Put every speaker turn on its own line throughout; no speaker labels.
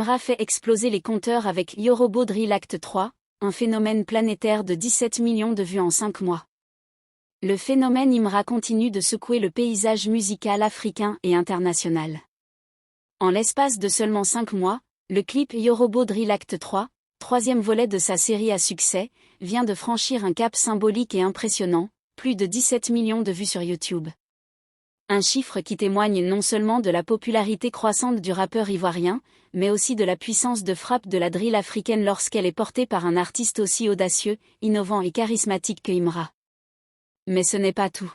Imra fait exploser les compteurs avec Yorobo Drill Act 3, un phénomène planétaire de 17 millions de vues en 5 mois. Le phénomène Imra continue de secouer le paysage musical africain et international. En l'espace de seulement 5 mois, le clip Yorobo Drill Act 3, troisième volet de sa série à succès, vient de franchir un cap symbolique et impressionnant, plus de 17 millions de vues sur YouTube. Un chiffre qui témoigne non seulement de la popularité croissante du rappeur ivoirien, mais aussi de la puissance de frappe de la drill africaine lorsqu'elle est portée par un artiste aussi audacieux, innovant et charismatique que Imra. Mais ce n'est pas tout.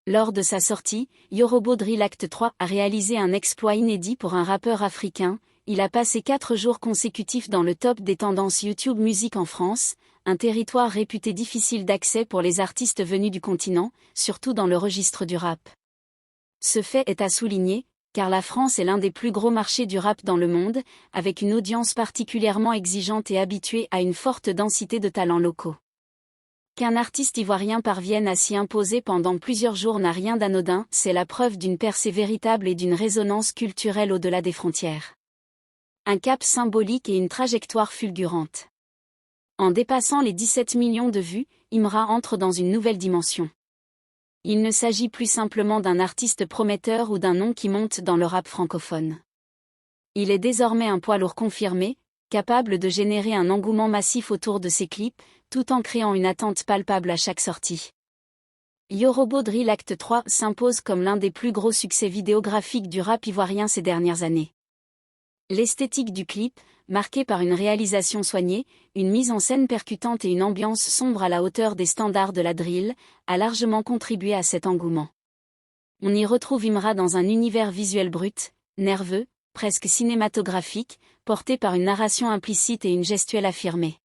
Lors de sa sortie, Yorobo Drill Act 3 a réalisé un exploit inédit pour un rappeur africain. Il a passé 4 jours consécutifs dans le top des tendances YouTube Musique en France, un territoire réputé difficile d'accès pour les artistes venus du continent, surtout dans le registre du rap. Ce fait est à souligner, car la France est l'un des plus gros marchés du rap dans le monde, avec une audience particulièrement exigeante et habituée à une forte densité de talents locaux. Qu'un artiste ivoirien parvienne à s'y imposer pendant plusieurs jours n'a rien d'anodin, c'est la preuve d'une percée véritable et d'une résonance culturelle au-delà des frontières. Un cap symbolique et une trajectoire fulgurante. En dépassant les 17 millions de vues, Imra entre dans une nouvelle dimension. Il ne s'agit plus simplement d'un artiste prometteur ou d'un nom qui monte dans le rap francophone. Il est désormais un poids lourd confirmé, capable de générer un engouement massif autour de ses clips, tout en créant une attente palpable à chaque sortie. Yorobo Drill Act 3 s'impose comme l'un des plus gros succès vidéographiques du rap ivoirien ces dernières années. L'esthétique du clip, marquée par une réalisation soignée, une mise en scène percutante et une ambiance sombre à la hauteur des standards de la drill, a largement contribué à cet engouement. On y retrouve Imra dans un univers visuel brut, nerveux, presque cinématographique, porté par une narration implicite et une gestuelle affirmée.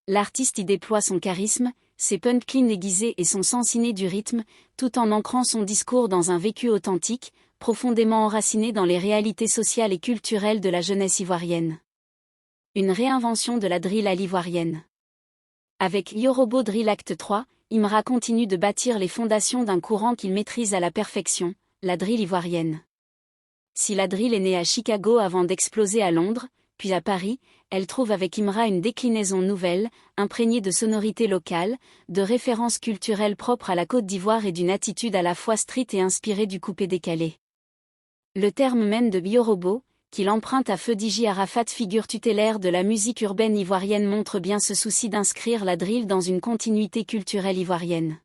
L'artiste y déploie son charisme, ses punchlines aiguisées et son sens inné du rythme, tout en ancrant son discours dans un vécu authentique, profondément enraciné dans les réalités sociales et culturelles de la jeunesse ivoirienne. Une réinvention de la drill à l'ivoirienne. Avec Yorobo Drill Act 3, Imra continue de bâtir les fondations d'un courant qu'il maîtrise à la perfection, la drill ivoirienne. Si la drill est née à Chicago avant d'exploser à Londres, puis à Paris, elle trouve avec Imra une déclinaison nouvelle, imprégnée de sonorités locales, de références culturelles propres à la Côte d'Ivoire et d'une attitude à la fois street et inspirée du coupé-décalé. Le terme même de Yorobo, qu'il emprunte à Feu Dji Arafat, figure tutélaire de la musique urbaine ivoirienne, montre bien ce souci d'inscrire la drill dans une continuité culturelle ivoirienne.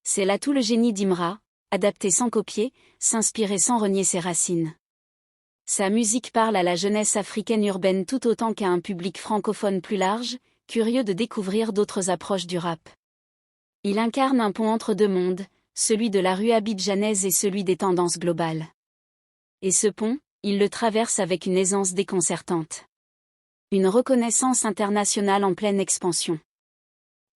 C'est là tout le génie d'Imra, adapter sans copier, s'inspirer sans renier ses racines. Sa musique parle à la jeunesse africaine urbaine tout autant qu'à un public francophone plus large, curieux de découvrir d'autres approches du rap. Il incarne un pont entre deux mondes, celui de la rue abidjanaise et celui des tendances globales. Et ce pont, il le traverse avec une aisance déconcertante. Une reconnaissance internationale en pleine expansion.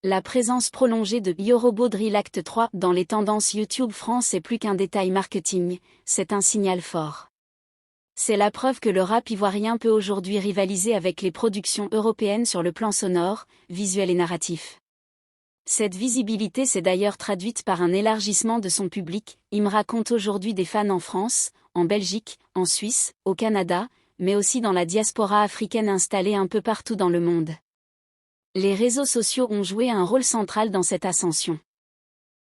La présence prolongée de Yorobo Drill Act 3 dans les tendances YouTube France est plus qu'un détail marketing, c'est un signal fort. C'est la preuve que le rap ivoirien peut aujourd'hui rivaliser avec les productions européennes sur le plan sonore, visuel et narratif. Cette visibilité s'est d'ailleurs traduite par un élargissement de son public. Imra compte aujourd'hui des fans en France, en Belgique, en Suisse, au Canada, mais aussi dans la diaspora africaine installée un peu partout dans le monde. Les réseaux sociaux ont joué un rôle central dans cette ascension.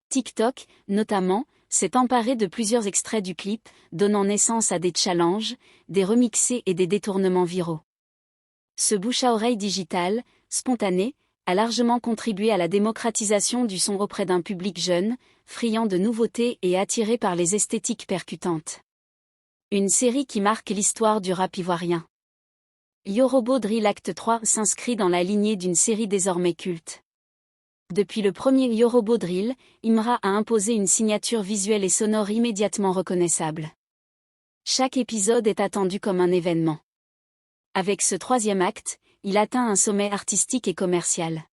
TikTok, notamment, s'est emparé de plusieurs extraits du clip, donnant naissance à des challenges, des remixés et des détournements viraux. Ce bouche-à-oreille digital, spontané, a largement contribué à la démocratisation du son auprès d'un public jeune, friand de nouveautés et attiré par les esthétiques percutantes. Une série qui marque l'histoire du rap ivoirien. Yorobo Drill Act 3 s'inscrit dans la lignée d'une série désormais culte. Depuis le premier Yorobo Drill, Imra a imposé une signature visuelle et sonore immédiatement reconnaissable. Chaque épisode est attendu comme un événement. Avec ce troisième acte, il atteint un sommet artistique et commercial.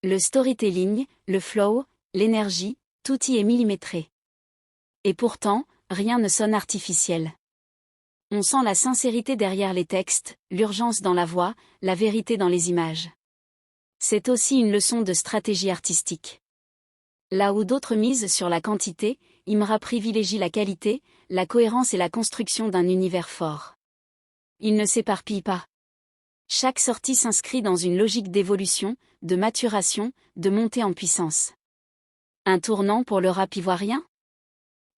Le storytelling, le flow, l'énergie, tout y est millimétré. Et pourtant, rien ne sonne artificiel. On sent la sincérité derrière les textes, l'urgence dans la voix, la vérité dans les images. C'est aussi une leçon de stratégie artistique. Là où d'autres misent sur la quantité, Imra privilégie la qualité, la cohérence et la construction d'un univers fort. Il ne s'éparpille pas. Chaque sortie s'inscrit dans une logique d'évolution, de maturation, de montée en puissance. Un tournant pour le rap ivoirien ?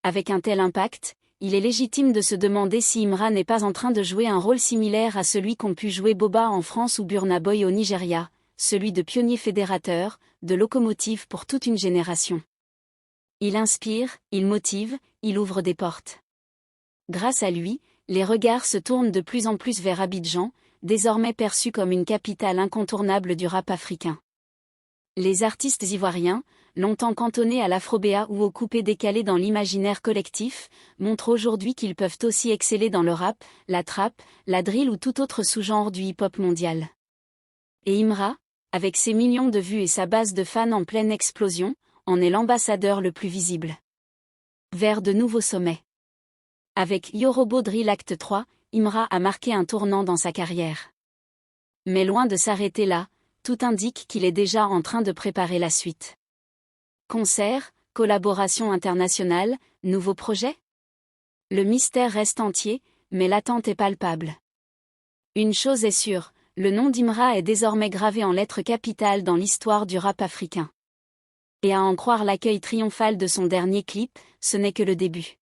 Avec un tel impact, il est légitime de se demander si Imra n'est pas en train de jouer un rôle similaire à celui qu'ont pu jouer Boba en France ou Burna Boy au Nigeria, celui de pionnier fédérateur, de locomotive pour toute une génération. Il inspire, il motive, il ouvre des portes. Grâce à lui, les regards se tournent de plus en plus vers Abidjan, désormais perçue comme une capitale incontournable du rap africain. Les artistes ivoiriens, longtemps cantonnés à l'afrobéat ou au coupé-décalé dans l'imaginaire collectif, montrent aujourd'hui qu'ils peuvent aussi exceller dans le rap, la trap, la drill ou tout autre sous-genre du hip-hop mondial. Et Imra, avec ses millions de vues et sa base de fans en pleine explosion, en est l'ambassadeur le plus visible. Vers de nouveaux sommets. Avec Yorobo Drill Act 3, Imra a marqué un tournant dans sa carrière. Mais loin de s'arrêter là, tout indique qu'il est déjà en train de préparer la suite. Concerts, collaborations internationales, nouveaux projets ? Le mystère reste entier, mais l'attente est palpable. Une chose est sûre, le nom d'Imra est désormais gravé en lettres capitales dans l'histoire du rap africain. Et à en croire l'accueil triomphal de son dernier clip, ce n'est que le début.